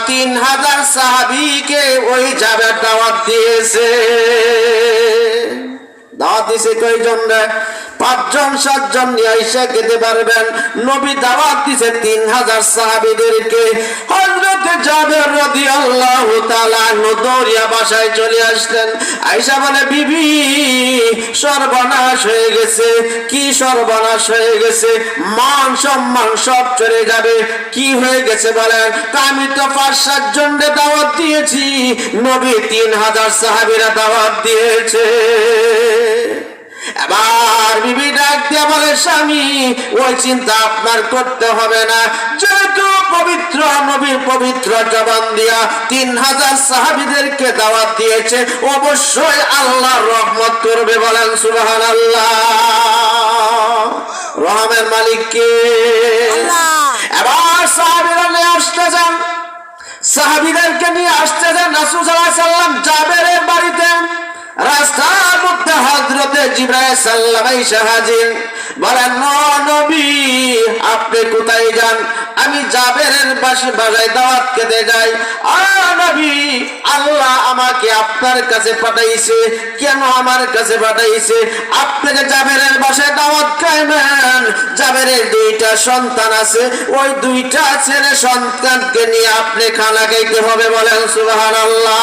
3000 সাহাবীকে ওই জাবের দাওয়াত দিয়েছে। দাওয়াত দিয়েছে কয়জন রে? 5 জন 7 জন নিয়ে আইসা খেতে পারবেন। নবী দাওয়াত দিয়েছে 3000 সাহাবীদেরকে। হযরত জাবের রাদিয়াল্লাহু তাআলা দৌড়িয়া বাসায় চলে আসলেন। আয়েশা বলে, বিবি সর্বনাশ হয়ে গেছে। কি সর্বনাশ হয়ে গেছে? মান সম্মান সব চলে যাবে। কি হয়ে গেছে বলেন? আমি তো 5-7 জনকে দাওয়াত দিয়েছি, নবী 3000 সাহাবীরা দাওয়াত দিয়েছে। এবার বিবি ডাক দিয়ে বলে, স্বামী ওই চিন্তা আপনার করতে হবে না, যেহেতু পবিত্র নবী পবিত্র জবান দিয়া 3000 সাহাবীদেরকে দাওয়াত দিয়েছে, অবশ্যই আল্লাহর রহমত করবে। বলেন সুবহানাল্লাহ। রহমের মালিক কে? এবার সাহাবীরা নিয়ে আসতে যান, সাহাবীদেরকে নিয়ে আসতে যান রাসূল সাল্লাল্লাহু আলাইহি ওয়াসাল্লাম জাবেরের বাড়িতে। রাস্তার মধ্যে হযরতে জিবরাইল সাল্লাল্লাহু আলাইহি হাজির। বলেন, নবী আপনি কোথায় যান? আমি জাবেরের বাসায় দাওয়াত খেতে যাই। নবী, আল্লাহ আমাকে আপনার কাছে পাঠাইছে। কেন আমার কাছে পাঠাইছে? আপনাকে জাবেরের বাসায় দাওয়াত খাইবেন। জাবেরের 2টা সন্তান আছে, ওই 2টা ছেলে সন্তানকে নিয়ে আপনি খানা খাইতে হবে। বলেন সুবহানাল্লাহ।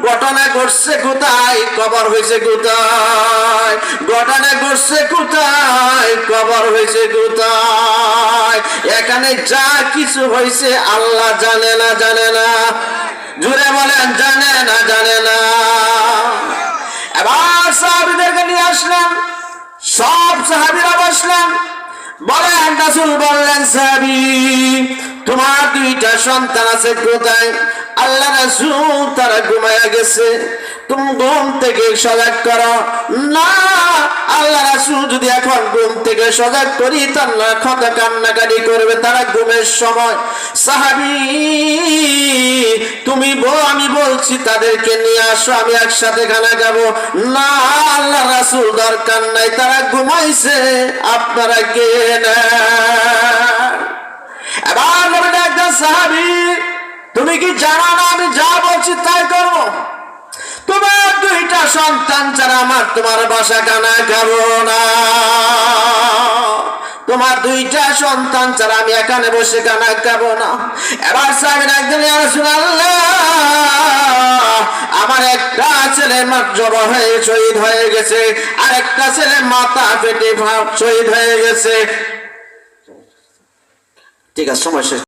ঘটনা ঘটছে কোথায়? কবর হয়েছে কোথায়? ঘটনা ঘটছে কোথায়? কবর হয়েছে কোথায়? এখানে যা কিছু হয়েছে আল্লাহ জানে না? জানে না? জুড়ে বলেন, জানে না? জানে না? এবার সাহাবীদেরকে নিয়ে আসলাম, সব সাহাবীরা বসলাম। বলেন, রাসূল বললেন, সাহাবী তোমার 2টা সন্তান আছে কোথায়? আল্লাহ রাসূল, তারা ঘুমায়া গেছে, তুমি ঘুম থেকে সজাগ করো। না, আল্লাহ রাসূল যদি এখন ঘুম থেকে সজাগ করি তারা কথা কান্নাকাটি করবে, তারা ঘুমের সময়। সাহাবী তুমি আমি বলছি তাদেরকে নিয়ে আসো, আমি একসাথে খানা খাবো। না, আল্লাহ রাসূল দরকার নাই, তারা ঘুমাইছে, আপনারা কে নেন। এবার নবী ডাকলেন, সাহাবী তুমি কি জানো না আমি যা বলছি তাই করবো? তোমার 2টা সন্তান ছাড়া আমার তোমার বাসা খানা খাবো না। তোমার 2টা সন্তান ছাড়া আমি এখানে বসে খানা খাবো না। এবার সাহাবীরা একদিন, ইয়া রাসূলুল্লাহ, আমার একটা ছেলে জবা হয়ে শহীদ হয়ে গেছে, আর একটা ছেলে মাথা ফেটে শহীদ হয়ে গেছে। ঠিক আছে, সময় শেষ।